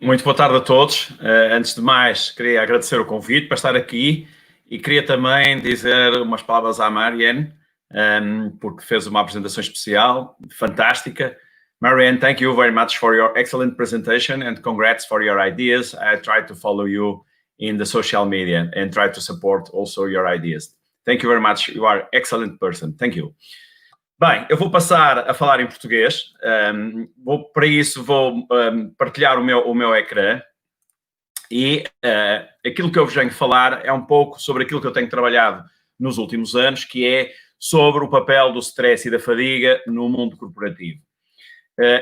Muito boa tarde a todos. Antes de mais, queria agradecer o convite para estar aqui e queria também dizer umas palavras à Marianne, porque fez uma apresentação especial, fantástica. Marianne, thank you very much for your excellent presentation and congrats for your ideas. I try to follow you in the social media and try to support also your ideas. Thank you very much. You are an excellent person. Thank you. Bem, eu vou passar a falar em português. Para isso vou partilhar o meu ecrã e aquilo que eu vos venho falar é um pouco sobre aquilo que eu tenho trabalhado nos últimos anos, que é sobre o papel do stress e da fadiga no mundo corporativo.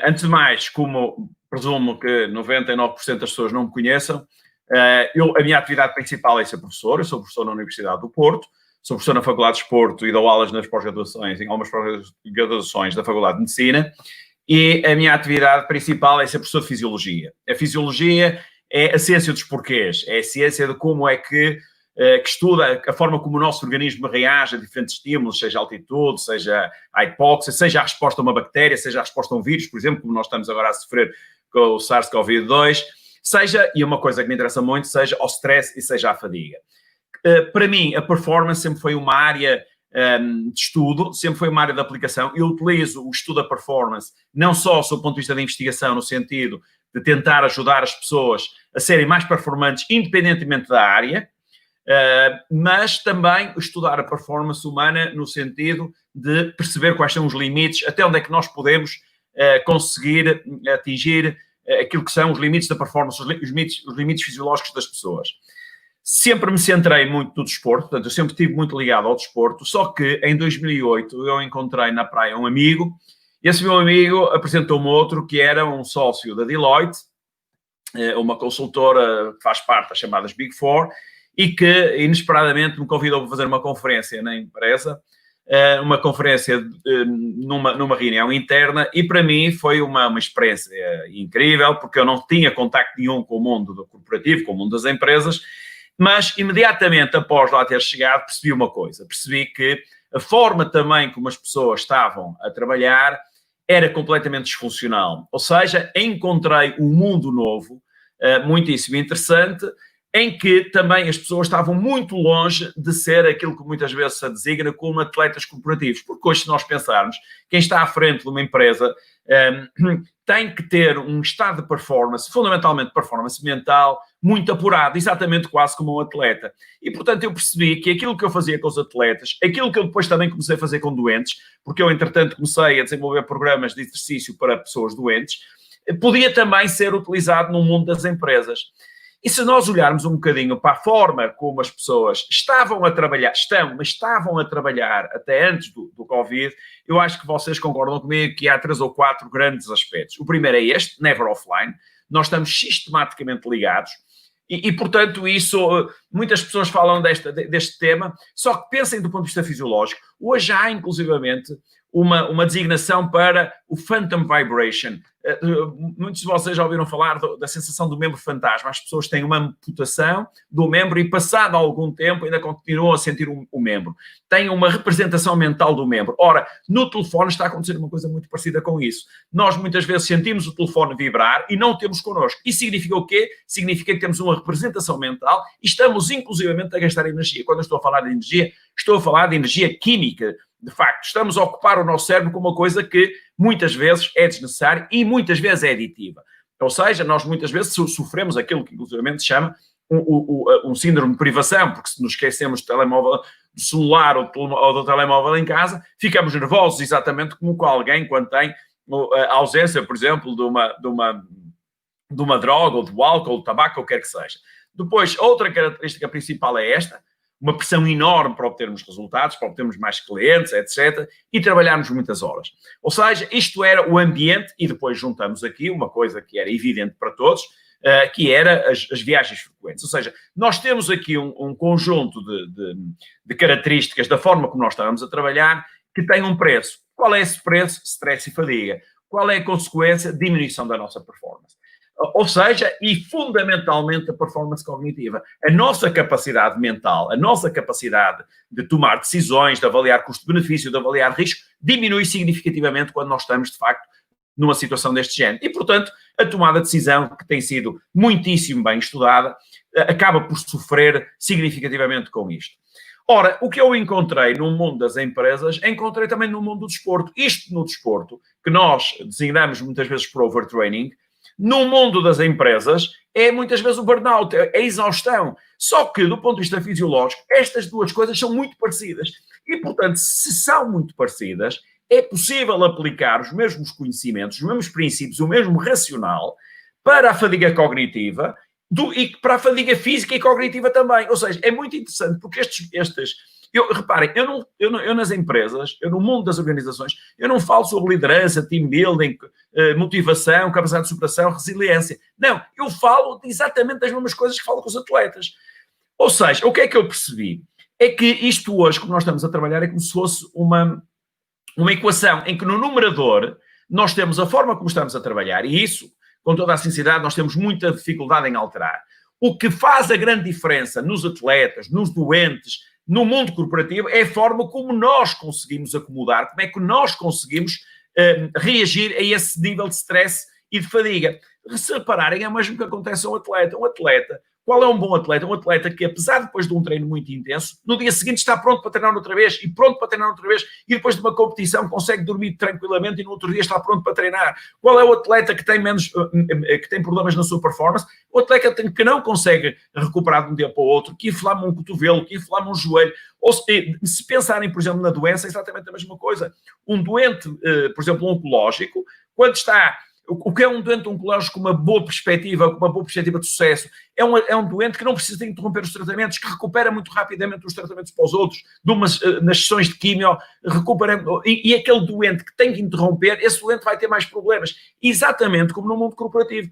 Antes de mais, como presumo que 99% das pessoas não me conheçam, a minha atividade principal é ser professor. Eu sou professor na Universidade do Porto. Sou professor na Faculdade de Desporto e dou aulas nas pós-graduações, em algumas pós-graduações da Faculdade de Medicina. E a minha atividade principal é ser professor de Fisiologia. A Fisiologia é a ciência dos porquês, é a ciência de como é que estuda a forma como o nosso organismo reage a diferentes estímulos, seja a altitude, seja a hipóxia, seja a resposta a uma bactéria, seja a resposta a um vírus, por exemplo, como nós estamos agora a sofrer com o SARS-CoV-2, seja, e uma coisa que me interessa muito, seja ao stress e seja à fadiga. Para mim, a performance sempre foi uma área de estudo, sempre foi uma área de aplicação. Eu utilizo o estudo da performance não só sob o ponto de vista da investigação, no sentido de tentar ajudar as pessoas a serem mais performantes independentemente da área, mas também estudar a performance humana no sentido de perceber quais são os limites, até onde é que nós podemos conseguir atingir aquilo que são os limites da performance, os limites fisiológicos das pessoas. Sempre me centrei muito no desporto, portanto, eu sempre estive muito ligado ao desporto, só que em 2008 eu encontrei na praia um amigo, e esse meu amigo apresentou-me outro que era um sócio da Deloitte, uma consultora que faz parte das chamadas Big Four, e que inesperadamente me convidou para fazer uma conferência na empresa, uma conferência numa reunião interna, e para mim foi uma experiência incrível, porque eu não tinha contacto nenhum com o mundo do corporativo, com o mundo das empresas. Mas, imediatamente após lá ter chegado, percebi uma coisa. Percebi que a forma também como as pessoas estavam a trabalhar era completamente disfuncional. Ou seja, encontrei um mundo novo, muitíssimo interessante, em que também as pessoas estavam muito longe de ser aquilo que muitas vezes se designa como atletas corporativos. Porque hoje, se nós pensarmos, quem está à frente de uma empresa tem que ter um estado de performance, fundamentalmente performance mental, muito apurado, exatamente quase como um atleta. E, portanto, eu percebi que aquilo que eu fazia com os atletas, aquilo que eu depois também comecei a fazer com doentes, porque eu, entretanto, comecei a desenvolver programas de exercício para pessoas doentes, podia também ser utilizado no mundo das empresas. E se nós olharmos um bocadinho para a forma como as pessoas estavam a trabalhar até antes do Covid, eu acho que vocês concordam comigo que há 3 ou 4 grandes aspectos. O primeiro é este, never offline. Nós estamos sistematicamente ligados e portanto, isso, muitas pessoas falam deste tema, só que pensem do ponto de vista fisiológico. Hoje há, inclusivamente, uma designação para o phantom vibration. Muitos de vocês já ouviram falar da sensação do membro fantasma. As pessoas têm uma amputação do membro e, passado algum tempo, ainda continuam a sentir o membro. Têm uma representação mental do membro. Ora, no telefone está a acontecer uma coisa muito parecida com isso. Nós, muitas vezes, sentimos o telefone vibrar e não temos connosco. Isso significa o quê? Significa que temos uma representação mental e estamos, inclusivamente, a gastar energia. Quando eu estou a falar de energia, estou a falar de energia química. De facto, estamos a ocupar o nosso cérebro com uma coisa que muitas vezes é desnecessária e muitas vezes é aditiva. Ou seja, nós muitas vezes sofremos aquilo que inclusivamente se chama um síndrome de privação, porque se nos esquecemos do telemóvel, do celular ou do telemóvel em casa, ficamos nervosos exatamente como com alguém quando tem a ausência, por exemplo, de uma droga ou do álcool, ou do tabaco, ou quer que seja. Depois, outra característica principal é esta: uma pressão enorme para obtermos resultados, para obtermos mais clientes, etc. E trabalharmos muitas horas. Ou seja, isto era o ambiente, e depois juntamos aqui uma coisa que era evidente para todos, que era as viagens frequentes. Ou seja, nós temos aqui um conjunto de características da forma como nós estamos a trabalhar que tem um preço. Qual é esse preço? Stress e fadiga. Qual é a consequência? Diminuição da nossa performance. Ou seja, e fundamentalmente a performance cognitiva. A nossa capacidade mental, a nossa capacidade de tomar decisões, de avaliar custo-benefício, de avaliar risco, diminui significativamente quando nós estamos, de facto, numa situação deste género. E, portanto, a tomada de decisão, que tem sido muitíssimo bem estudada, acaba por sofrer significativamente com isto. Ora, o que eu encontrei no mundo das empresas, encontrei também no mundo do desporto. Isto no desporto, que nós designamos muitas vezes por overtraining, no mundo das empresas é muitas vezes o burnout, é a exaustão. Só que, do ponto de vista fisiológico, estas duas coisas são muito parecidas. E, portanto, se são muito parecidas, é possível aplicar os mesmos conhecimentos, os mesmos princípios, o mesmo racional para a fadiga cognitiva e para a fadiga física e cognitiva também. Ou seja, é muito interessante porque reparem, eu nas empresas, eu no mundo das organizações, eu não falo sobre liderança, team building, motivação, capacidade de superação, resiliência. Não, eu falo exatamente das mesmas coisas que falo com os atletas. Ou seja, o que é que eu percebi? É que isto hoje, como nós estamos a trabalhar, é como se fosse uma equação em que no numerador nós temos a forma como estamos a trabalhar e isso, com toda a sinceridade, nós temos muita dificuldade em alterar. O que faz a grande diferença nos atletas, nos doentes, no mundo corporativo, é a forma como nós conseguimos acomodar, como é que nós conseguimos reagir a esse nível de stress e de fadiga. Se repararem, é o mesmo que acontece a um atleta. Um atleta, qual é um bom atleta? Um atleta que, apesar depois de um treino muito intenso, no dia seguinte está pronto para treinar outra vez, e pronto para treinar outra vez, e depois de uma competição consegue dormir tranquilamente e no outro dia está pronto para treinar. Qual é o atleta que tem problemas na sua performance? O atleta que não consegue recuperar de um dia para o outro, que inflama um cotovelo, que inflama um joelho. Ou se pensarem, por exemplo, na doença, é exatamente a mesma coisa. Um doente, por exemplo, oncológico, quando está... O que é um doente oncológico com uma boa perspectiva de sucesso? É um doente que não precisa de interromper os tratamentos, que recupera muito rapidamente os tratamentos para os outros, nas sessões de quimio, recupera, e aquele doente que tem que interromper, esse doente vai ter mais problemas. Exatamente como no mundo corporativo.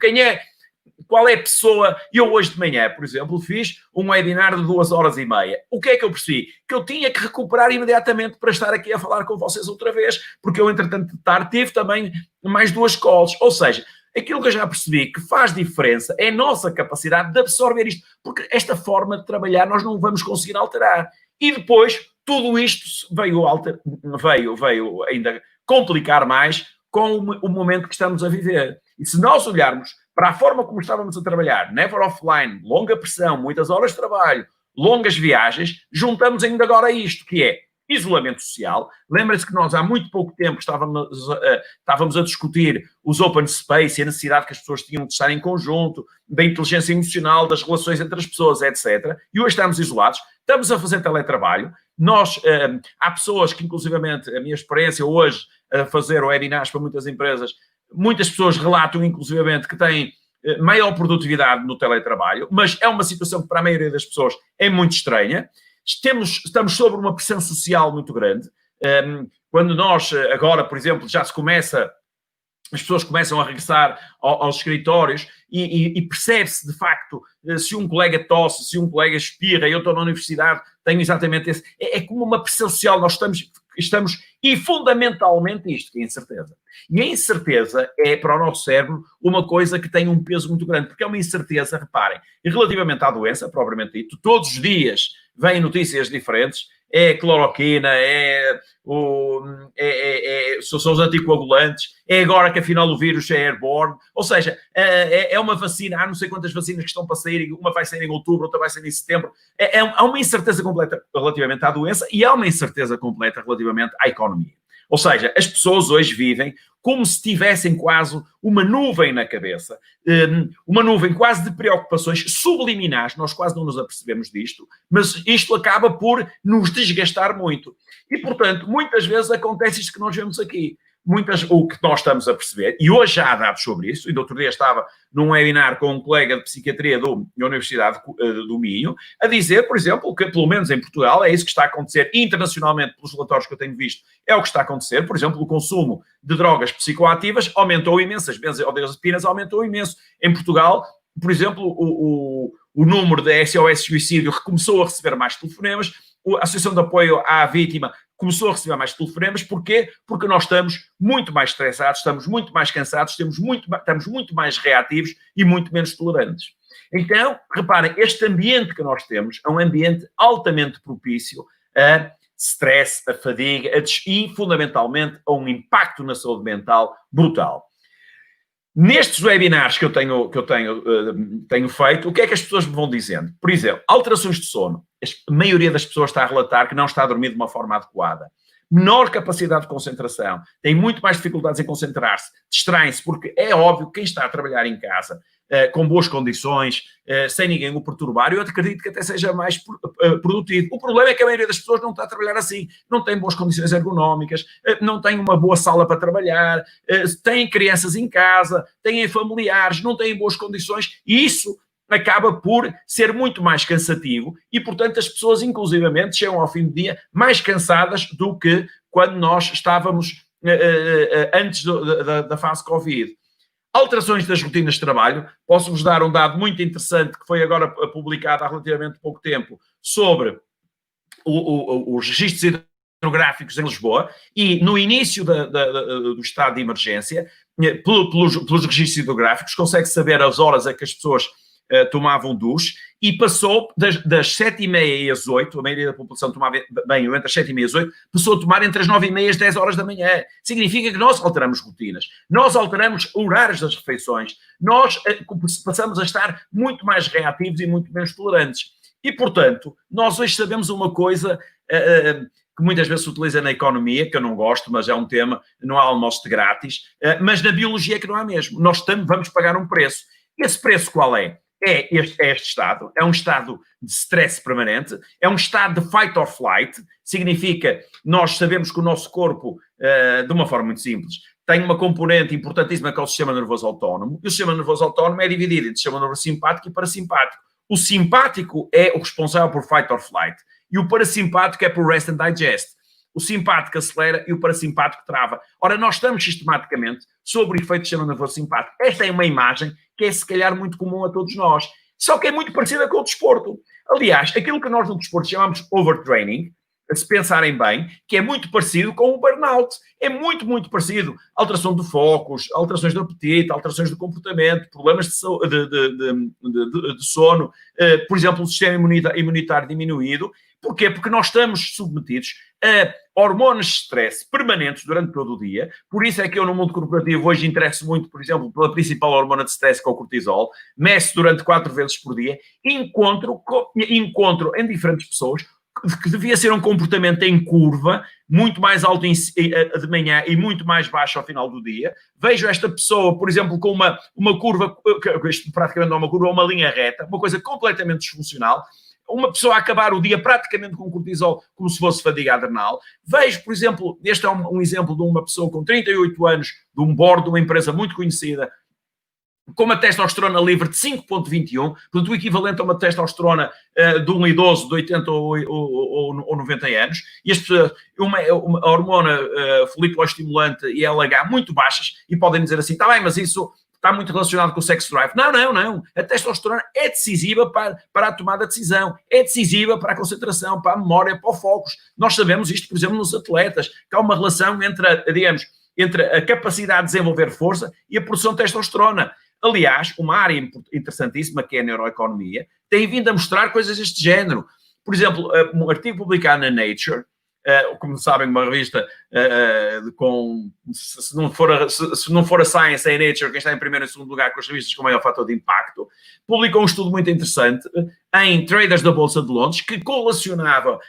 Qual é a pessoa? Eu hoje de manhã, por exemplo, fiz um webinar de 2h30. O que é que eu percebi? Que eu tinha que recuperar imediatamente para estar aqui a falar com vocês outra vez, porque eu, entretanto, de tarde tive também mais 2 calls. Ou seja, aquilo que eu já percebi que faz diferença é a nossa capacidade de absorver isto, porque esta forma de trabalhar nós não vamos conseguir alterar. E depois, tudo isto veio ainda complicar mais com o momento que estamos a viver. E se nós olharmos para a forma como estávamos a trabalhar, never offline, longa pressão, muitas horas de trabalho, longas viagens, juntamos ainda agora isto, que é isolamento social. Lembrem-se que nós há muito pouco tempo estávamos a discutir os open space e a necessidade que as pessoas tinham de estar em conjunto, da inteligência emocional, das relações entre as pessoas, etc. E hoje estamos isolados, estamos a fazer teletrabalho. Há pessoas que, inclusivamente, a minha experiência hoje a fazer webinars para muitas empresas, muitas pessoas relatam, inclusivamente, que têm maior produtividade no teletrabalho, mas é uma situação que para a maioria das pessoas é muito estranha. Estamos sobre uma pressão social muito grande. Quando nós, agora, por exemplo, as pessoas começam a regressar aos escritórios e percebe-se, de facto, se um colega tosse, se um colega espirra, eu estou na universidade, tenho exatamente esse... É como uma pressão social, nós estamos e fundamentalmente isto, que é a incerteza. E a incerteza é, para o nosso cérebro, uma coisa que tem um peso muito grande, porque é uma incerteza, reparem, e relativamente à doença, propriamente dito, todos os dias vêm notícias diferentes, é cloroquina, são os anticoagulantes, é agora que afinal o vírus é airborne, ou seja, é uma vacina, há não sei quantas vacinas que estão para sair, uma vai sair em outubro, outra vai sair em setembro, há uma incerteza completa relativamente à doença e há uma incerteza completa relativamente à economia. Ou seja, as pessoas hoje vivem como se tivessem quase uma nuvem na cabeça, uma nuvem quase de preocupações subliminares, nós quase não nos apercebemos disto, mas isto acaba por nos desgastar muito. E, portanto, muitas vezes acontece isto que nós vemos aqui. O que nós estamos a perceber, e hoje já há dados sobre isso, e do outro dia estava num webinar com um colega de psiquiatria da Universidade do Minho, a dizer, por exemplo, que pelo menos em Portugal é isso que está a acontecer internacionalmente, pelos relatórios que eu tenho visto, é o que está a acontecer. Por exemplo, o consumo de drogas psicoativas aumentou imenso, as benzodiazepinas aumentou imenso. Em Portugal, por exemplo, o número de SOS suicídio recomeçou a receber mais telefonemas, a Associação de Apoio à Vítima começou a receber mais telefonemas. Porquê? Porque nós estamos muito mais estressados, estamos muito mais cansados, estamos muito mais reativos e muito menos tolerantes. Então, reparem, este ambiente que nós temos é um ambiente altamente propício a stress, a fadiga e, fundamentalmente, a um impacto na saúde mental brutal. Nestes webinars que eu tenho feito, o que é que as pessoas me vão dizendo? Por exemplo, alterações de sono. A maioria das pessoas está a relatar que não está a dormir de uma forma adequada. Menor capacidade de concentração, tem muito mais dificuldades em concentrar-se, distraem-se, porque é óbvio que quem está a trabalhar em casa, com boas condições, sem ninguém o perturbar, eu acredito que até seja mais produtivo. O problema é que a maioria das pessoas não está a trabalhar assim, não tem boas condições ergonómicas, não tem uma boa sala para trabalhar, têm crianças em casa, têm familiares, não têm boas condições, e isso acaba por ser muito mais cansativo e, portanto, as pessoas, inclusivamente, chegam ao fim do dia mais cansadas do que quando nós estávamos antes da fase Covid. Alterações das rotinas de trabalho. Posso-vos dar um dado muito interessante que foi agora publicado há relativamente pouco tempo sobre os registros hidrográficos em Lisboa e no início do estado de emergência, pelos registros hidrográficos, consegue saber as horas a que as pessoas tomavam duche e passou das 7h30 e às 8, a maioria da população tomava banho entre as 7h30 e as 8, passou a tomar entre as 9h30 e as 10 horas da manhã. Significa que nós alteramos rotinas, nós alteramos horários das refeições, nós passamos a estar muito mais reativos e muito menos tolerantes. E, portanto, nós hoje sabemos uma coisa que muitas vezes se utiliza na economia, que eu não gosto, mas é um tema, não há almoço de grátis, mas na biologia que não há mesmo. Nós vamos pagar um preço. Esse preço qual é? É este estado, é um estado de stress permanente, é um estado de fight or flight, significa, nós sabemos que o nosso corpo, de uma forma muito simples, tem uma componente importantíssima que é o sistema nervoso autónomo, e o sistema nervoso autónomo é dividido entre sistema nervoso simpático e parasimpático. O simpático é o responsável por fight or flight, e o parasimpático é por rest and digest. O simpático acelera e o parasimpático trava. Ora, nós estamos sistematicamente sobre o efeito do sistema nervoso simpático. Esta é uma imagem que é, se calhar, muito comum a todos nós. Só que é muito parecida com o desporto. Aliás, aquilo que nós no desporto chamamos overtraining, se pensarem bem, que é muito parecido com o burnout. É muito, muito parecido. Alteração de focos, alterações do apetite, alterações do comportamento, problemas de sono, por exemplo, o sistema imunitário diminuído. Porquê? Porque nós estamos submetidos a hormonas de stress permanentes durante todo o dia. Por isso é que eu, no mundo corporativo, hoje interesso muito, por exemplo, pela principal hormona de stress, que é o cortisol. Meço durante 4 vezes por dia. Encontro em diferentes pessoas que devia ser um comportamento em curva, muito mais alto de manhã e muito mais baixo ao final do dia. Vejo esta pessoa, por exemplo, com uma curva, que praticamente não é uma curva, é uma linha reta, uma coisa completamente disfuncional. Uma pessoa a acabar o dia praticamente com cortisol, como se fosse fadiga adrenal. Vejo, por exemplo, este é um exemplo de uma pessoa com 38 anos, de um board de uma empresa muito conhecida, com uma testosterona livre de 5,21, portanto, o equivalente a uma testosterona de um idoso de 80 ou 90 anos, e as pessoas, uma hormona folículo-estimulante e LH muito baixas, e podem dizer assim, está bem, mas isso está muito relacionado com o sex drive. Não. A testosterona é decisiva para a tomada de decisão, é decisiva para a concentração, para a memória, para o foco. Nós sabemos isto, por exemplo, nos atletas, que há uma relação entre a capacidade de desenvolver força e a produção de testosterona. Aliás, uma área interessantíssima, que é a neuroeconomia, tem vindo a mostrar coisas deste género. Por exemplo, um artigo publicado na Nature, como sabem, uma revista se não for a Science, é a Nature, quem está em primeiro e segundo lugar com as revistas com maior fator de impacto, publicou um estudo muito interessante em traders da Bolsa de Londres que correlacionava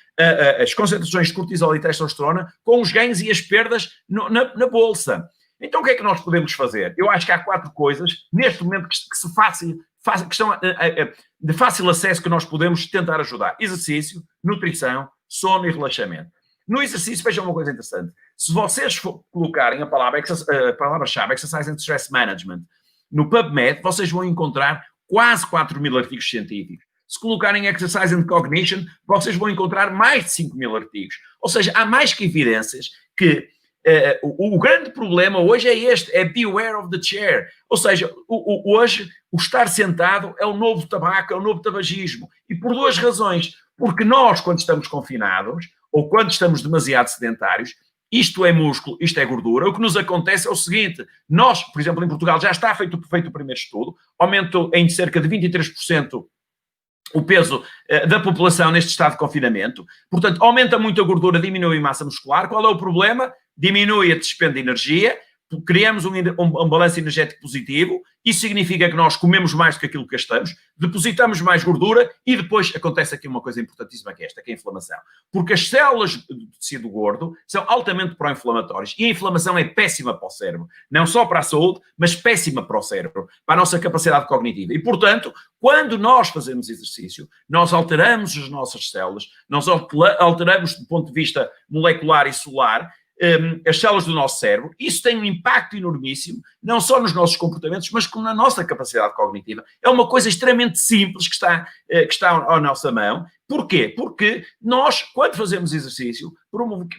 as concentrações de cortisol e testosterona com os ganhos e as perdas na Bolsa. Então, o que é que nós podemos fazer? Eu acho que há 4 coisas, neste momento, que estão de fácil acesso, que nós podemos tentar ajudar. Exercício, nutrição, sono e relaxamento. No exercício, vejam uma coisa interessante. Se vocês colocarem a palavra-chave Exercise and Stress Management no PubMed, vocês vão encontrar quase 4.000 artigos científicos. Se colocarem Exercise and Cognition, vocês vão encontrar mais de 5.000 artigos. Ou seja, há mais que evidências que o grande problema hoje é este, é beware of the chair. Ou seja, hoje o estar sentado é o novo tabaco, é o novo tabagismo. E por 2 razões. Porque nós, quando estamos confinados, ou quando estamos demasiado sedentários, isto é músculo, isto é gordura. O que nos acontece é o seguinte, nós, por exemplo, em Portugal, já está feito o primeiro estudo, aumentou em cerca de 23% o peso da população neste estado de confinamento. Portanto, aumenta muito a gordura, diminui a massa muscular. Qual é o problema? Diminui a dispêndio de energia, criamos um balanço energético positivo. Isso significa que nós comemos mais do que aquilo que gastamos, depositamos mais gordura e depois acontece aqui uma coisa importantíssima que é esta, que é a inflamação. Porque as células do tecido gordo são altamente pró-inflamatórias e a inflamação é péssima para o cérebro. Não só para a saúde, mas péssima para o cérebro, para a nossa capacidade cognitiva. E, portanto, quando nós fazemos exercício, nós alteramos as nossas células, nós alteramos do ponto de vista molecular e celular, as células do nosso cérebro. Isso tem um impacto enormíssimo, não só nos nossos comportamentos, mas como na nossa capacidade cognitiva. É uma coisa extremamente simples que está à nossa mão. Porquê? Porque nós, quando fazemos exercício,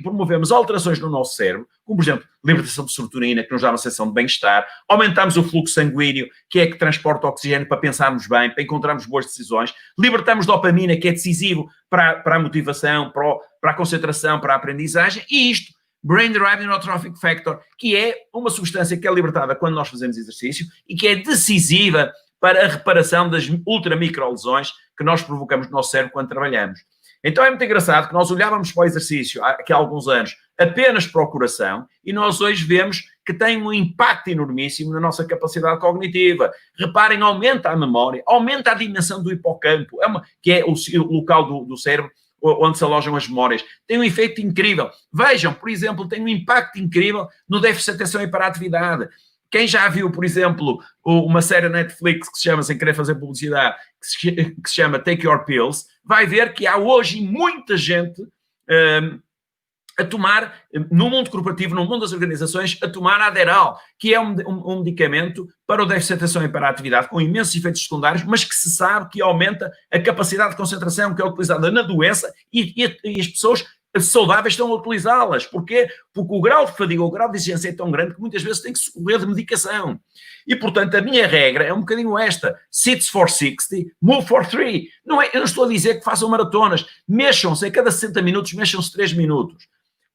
promovemos alterações no nosso cérebro, como, por exemplo, libertação de serotonina, que nos dá uma sensação de bem-estar, aumentamos o fluxo sanguíneo, que é que transporta oxigênio para pensarmos bem, para encontrarmos boas decisões, libertamos dopamina, que é decisivo para a motivação, para a concentração, para a aprendizagem, e isto, Brain Derived Neurotrophic Factor, que é uma substância que é libertada quando nós fazemos exercício e que é decisiva para a reparação das ultramicrolesões que nós provocamos no nosso cérebro quando trabalhamos. Então é muito engraçado que nós olhávamos para o exercício há alguns anos apenas para o coração e nós hoje vemos que tem um impacto enormíssimo na nossa capacidade cognitiva. Reparem, aumenta a memória, aumenta a dimensão do hipocampo, que é o local do cérebro onde se alojam as memórias. Tem um efeito incrível. Vejam, por exemplo, tem um impacto incrível no déficit de atenção e hiperatividade. Quem já viu, por exemplo, uma série Netflix que se chama, sem querer fazer publicidade, que se chama Take Your Pills, vai ver que há hoje muita gente a tomar, no mundo corporativo, no mundo das organizações, a tomar Adderall, que é um medicamento para o déficit de atenção e hiperatividade, com imensos efeitos secundários, mas que se sabe que aumenta a capacidade de concentração que é utilizada na doença e as pessoas saudáveis estão a utilizá-las. Porquê? Porque o grau de fadiga, o grau de exigência é tão grande que muitas vezes tem que se correr de medicação. E, portanto, a minha regra é um bocadinho esta. Sits for 60, move for 3. Eu não estou a dizer que façam maratonas. Mexam-se, a cada 60 minutos, mexam-se 3 minutos.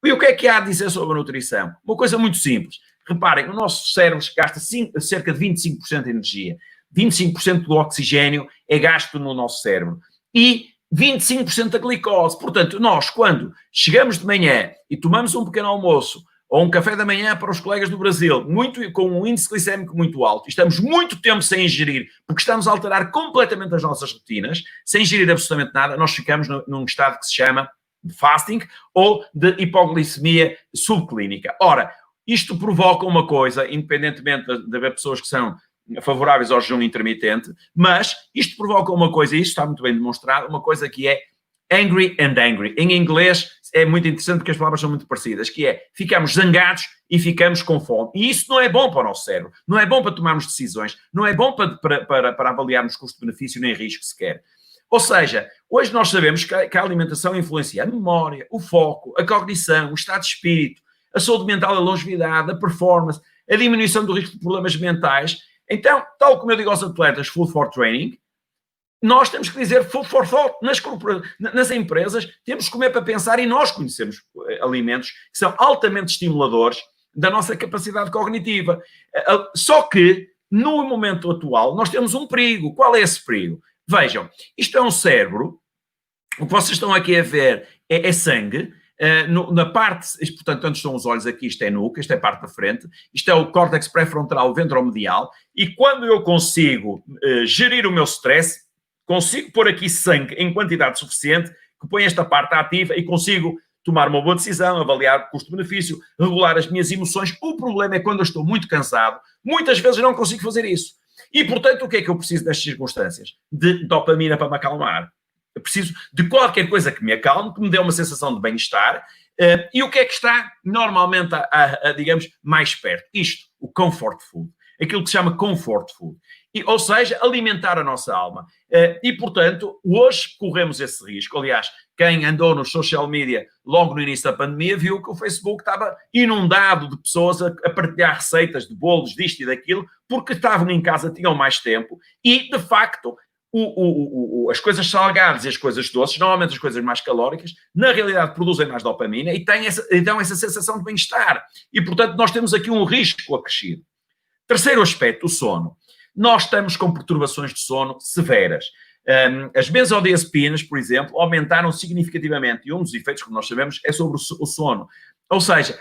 E o que há a dizer sobre a nutrição? Uma coisa muito simples. Reparem, o nosso cérebro gasta cerca de 25% de energia. 25% do oxigênio é gasto no nosso cérebro. E 25% da glicose. Portanto, nós, quando chegamos de manhã e tomamos um pequeno almoço ou um café da manhã para os colegas do Brasil, com um índice glicémico muito alto, e estamos muito tempo sem ingerir, porque estamos a alterar completamente as nossas rotinas, sem ingerir absolutamente nada, nós ficamos num estado que se chama de fasting ou de hipoglicemia subclínica. Ora, isto provoca uma coisa, independentemente de haver pessoas que são favoráveis ao jejum intermitente, mas isto provoca uma coisa, e isto está muito bem demonstrado, uma coisa que é angry and angry. Em inglês é muito interessante porque as palavras são muito parecidas, que é ficamos zangados e ficamos com fome. E isso não é bom para o nosso cérebro, não é bom para tomarmos decisões, não é bom para avaliarmos custo-benefício nem risco sequer. Ou seja, hoje nós sabemos que a alimentação influencia a memória, o foco, a cognição, o estado de espírito, a saúde mental, a longevidade, a performance, a diminuição do risco de problemas mentais. Então, tal como eu digo aos atletas, food for training, nós temos que dizer food for thought. Nas empresas, temos que comer para pensar e nós conhecemos alimentos que são altamente estimuladores da nossa capacidade cognitiva. Só que, no momento atual, nós temos um perigo. Qual é esse perigo? Vejam, isto é um cérebro, o que vocês estão aqui a ver é sangue, na parte, portanto, onde estão os olhos aqui, isto é nuca, isto é a parte da frente, isto é o córtex pré-frontal, o ventromedial, e quando eu consigo gerir o meu stress, consigo pôr aqui sangue em quantidade suficiente, que põe esta parte ativa e consigo tomar uma boa decisão, avaliar custo-benefício, regular as minhas emoções. O problema é quando eu estou muito cansado, muitas vezes eu não consigo fazer isso. E, portanto, o que é que eu preciso nestas circunstâncias? De dopamina para me acalmar. Eu preciso de qualquer coisa que me acalme, que me dê uma sensação de bem-estar. E o que é que está normalmente, digamos, mais perto? Isto, o comfort food. Aquilo que se chama comfort food. Ou seja, alimentar a nossa alma. E, portanto, hoje corremos esse risco. Aliás, quem andou nos social media logo no início da pandemia viu que o Facebook estava inundado de pessoas a partilhar receitas de bolos, disto e daquilo, porque estavam em casa, tinham mais tempo e, de facto, as coisas salgadas e as coisas doces, normalmente as coisas mais calóricas, na realidade produzem mais dopamina e dão essa sensação de bem-estar. E, portanto, nós temos aqui um risco acrescido. Terceiro aspecto, o sono. Nós estamos com perturbações de sono severas. As benzodiazepinas, por exemplo, aumentaram significativamente, e um dos efeitos, como nós sabemos, é sobre o sono. Ou seja,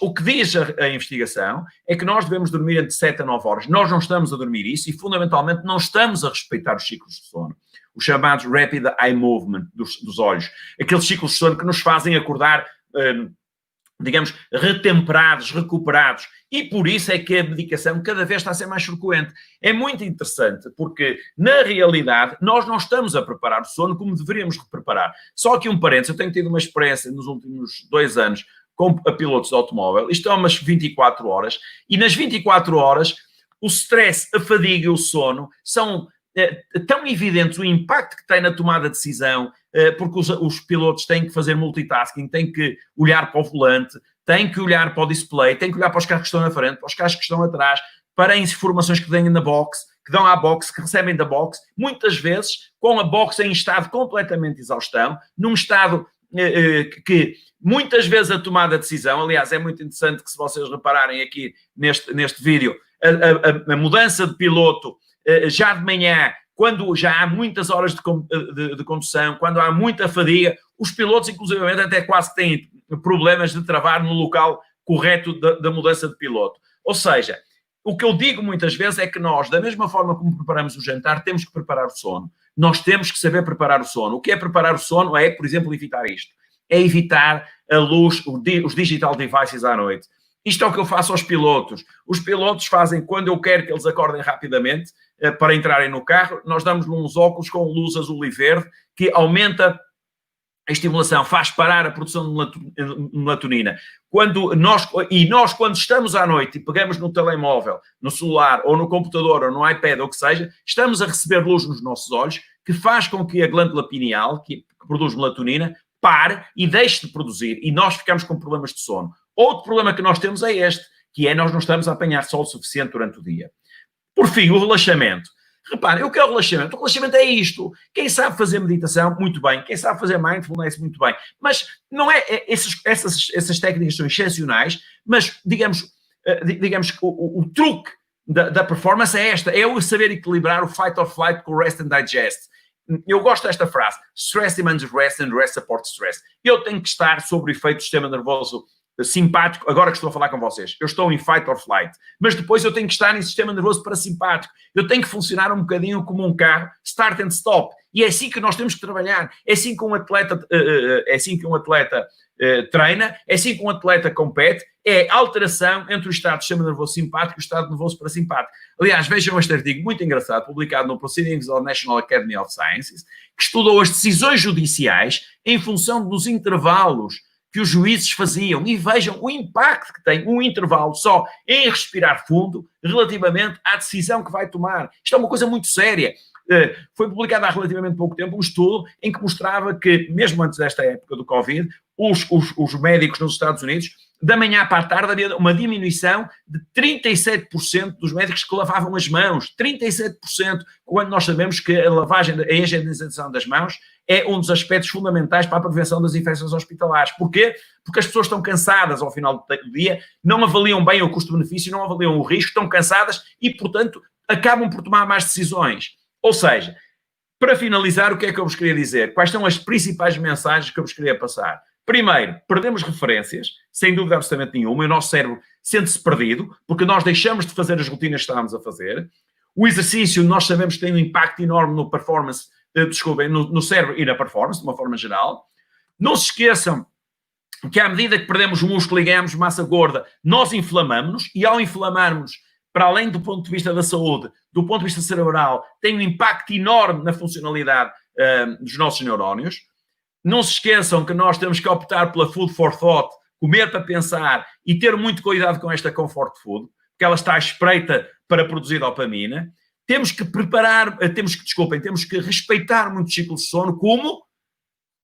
o que diz a investigação é que nós devemos dormir entre 7 a 9 horas. Nós não estamos a dormir isso e, fundamentalmente, não estamos a respeitar os ciclos de sono. Os chamados rapid eye movement dos olhos. Aqueles ciclos de sono que nos fazem acordar, digamos, retemperados, recuperados. E por isso é que a medicação cada vez está a ser mais frequente. É muito interessante, porque, na realidade, nós não estamos a preparar o sono como deveríamos preparar. Só que um parênteses, eu tenho tido uma experiência nos últimos 2 anos com pilotos de automóvel. Isto é umas 24 horas. E nas 24 horas, o stress, a fadiga e o sono são tão evidentes, o impacto que tem na tomada de decisão, porque os pilotos têm que fazer multitasking, têm que olhar para o volante, têm que olhar para o display, têm que olhar para os carros que estão na frente, para os carros que estão atrás, para as informações que vêm na box, que dão à box, que recebem da box, muitas vezes com a box em estado completamente de exaustão, num estado que muitas vezes a tomada de decisão, aliás, é muito interessante que se vocês repararem aqui neste vídeo, a mudança de piloto já de manhã, quando já há muitas horas de condução, quando há muita fadiga, os pilotos, inclusivamente, até quase têm problemas de travar no local correto da mudança de piloto. Ou seja, o que eu digo muitas vezes é que nós, da mesma forma como preparamos o jantar, temos que preparar o sono. Nós temos que saber preparar o sono. O que é preparar o sono é, por exemplo, evitar isto. É evitar a luz, os digital devices à noite. Isto é o que eu faço aos pilotos. Os pilotos fazem, quando eu quero que eles acordem rapidamente, para entrarem no carro, nós damos-lhe uns óculos com luz azul e verde, que aumenta a estimulação, faz parar a produção de melatonina. Nós, quando estamos à noite e pegamos no telemóvel, no celular, ou no computador, ou no iPad, ou o que seja, estamos a receber luz nos nossos olhos, que faz com que a glândula pineal, que produz melatonina, pare e deixe de produzir, e nós ficamos com problemas de sono. Outro problema que nós temos é este, que é nós não estamos a apanhar sol suficiente durante o dia. Por fim, o relaxamento. Reparem, o que é o relaxamento? O relaxamento é isto. Quem sabe fazer meditação, muito bem. Quem sabe fazer mindfulness, muito bem. Mas não essas técnicas são excepcionais, mas digamos que o truque da performance é esta, é o saber equilibrar o fight or flight com o rest and digest. Eu gosto desta frase, stress demands rest and rest supports stress. Eu tenho que estar sob o efeito do sistema nervoso simpático, agora que estou a falar com vocês. Eu estou em fight or flight, mas depois eu tenho que estar em sistema nervoso parasimpático. Eu tenho que funcionar um bocadinho como um carro, start and stop. E é assim que nós temos que trabalhar. É assim que um atleta, treina, é assim que um atleta compete. É alteração entre o estado de sistema nervoso simpático e o estado nervoso parasimpático. Aliás, vejam este artigo muito engraçado, publicado no Proceedings of National Academy of Sciences, que estudou as decisões judiciais em função dos intervalos que os juízes faziam, e vejam o impacto que tem um intervalo só em respirar fundo relativamente à decisão que vai tomar. Isto é uma coisa muito séria. Foi publicado há relativamente pouco tempo um estudo em que mostrava que, mesmo antes desta época do Covid, os médicos nos Estados Unidos, da manhã para a tarde, havia uma diminuição de 37% dos médicos que lavavam as mãos. 37%, quando nós sabemos que a lavagem, a higienização das mãos é um dos aspectos fundamentais para a prevenção das infecções hospitalares. Porquê? Porque as pessoas estão cansadas ao final do dia, não avaliam bem o custo-benefício, não avaliam o risco, estão cansadas e, portanto, acabam por tomar mais decisões. Ou seja, para finalizar, o que é que eu vos queria dizer? Quais são as principais mensagens que eu vos queria passar? Primeiro, perdemos referências, sem dúvida absolutamente nenhuma, e o nosso cérebro sente-se perdido, porque nós deixamos de fazer as rotinas que estávamos a fazer. O exercício, nós sabemos que tem um impacto enorme no performance, no cérebro e na performance, de uma forma geral. Não se esqueçam que à medida que perdemos músculo e ganhamos massa gorda, nós inflamamos-nos, e ao inflamarmos, para além do ponto de vista da saúde, do ponto de vista cerebral, tem um impacto enorme na funcionalidade dos nossos neurónios. Não se esqueçam que nós temos que optar pela food for thought, comer para pensar e ter muito cuidado com esta comfort food, porque ela está à espreita para produzir dopamina. Temos que respeitar muitos ciclos de sono, como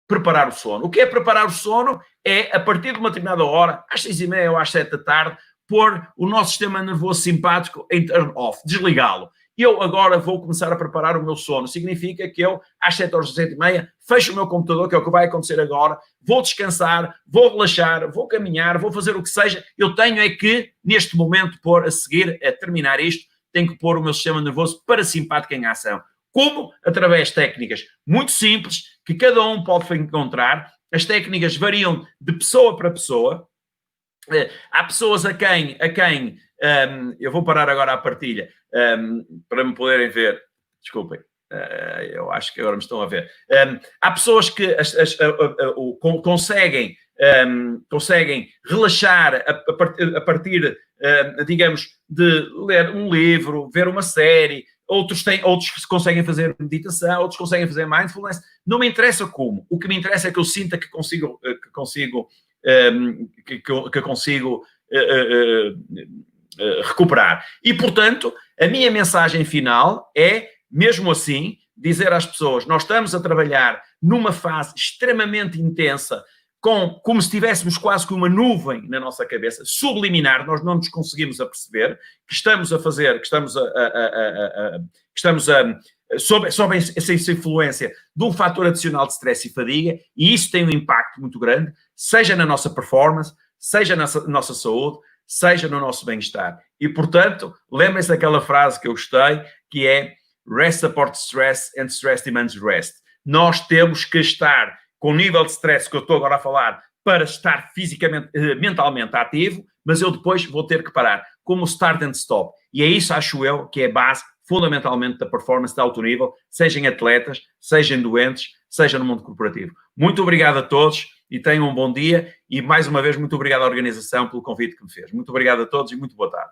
preparar o sono. O que é preparar o sono? É, a partir de uma determinada hora, às 6h30 ou às 7 da tarde, pôr o nosso sistema nervoso simpático em turn off, desligá-lo. Eu agora vou começar a preparar o meu sono. Significa que eu, às 7 horas, 7h30, fecho o meu computador, que é o que vai acontecer agora, vou descansar, vou relaxar, vou caminhar, vou fazer o que seja. Eu tenho é que, neste momento, a terminar isto, tenho que pôr o meu sistema nervoso parasimpático em ação. Como? Através de técnicas muito simples, que cada um pode encontrar. As técnicas variam de pessoa para pessoa. Há pessoas a quem eu vou parar agora a partilha, para me poderem ver. Desculpem, eu acho que agora me estão a ver. Há pessoas que conseguem relaxar a partir, digamos, de ler um livro, ver uma série. Outros conseguem fazer meditação, outros conseguem fazer mindfulness. Não me interessa como. O que me interessa é que eu sinta que consigo recuperar. E, portanto, a minha mensagem final é, mesmo assim, dizer às pessoas, nós estamos a trabalhar numa fase extremamente intensa, como se tivéssemos quase que uma nuvem na nossa cabeça, subliminar, nós não nos conseguimos aperceber que estamos a fazer, que estamos sob essa influência de um fator adicional de stress e fadiga, e isso tem um impacto muito grande, seja na nossa performance, seja na nossa saúde, seja no nosso bem-estar. E, portanto, lembrem-se daquela frase que eu gostei, que é rest supports stress and stress demands rest. Nós temos que estar com o nível de stress que eu estou agora a falar para estar fisicamente, mentalmente ativo, mas eu depois vou ter que parar, como start and stop. E é isso, acho eu, que é a base fundamentalmente da performance de alto nível, seja em atletas, seja em doentes, seja no mundo corporativo. Muito obrigado a todos e tenham um bom dia e, mais uma vez, muito obrigado à organização pelo convite que me fez. Muito obrigado a todos e muito boa tarde.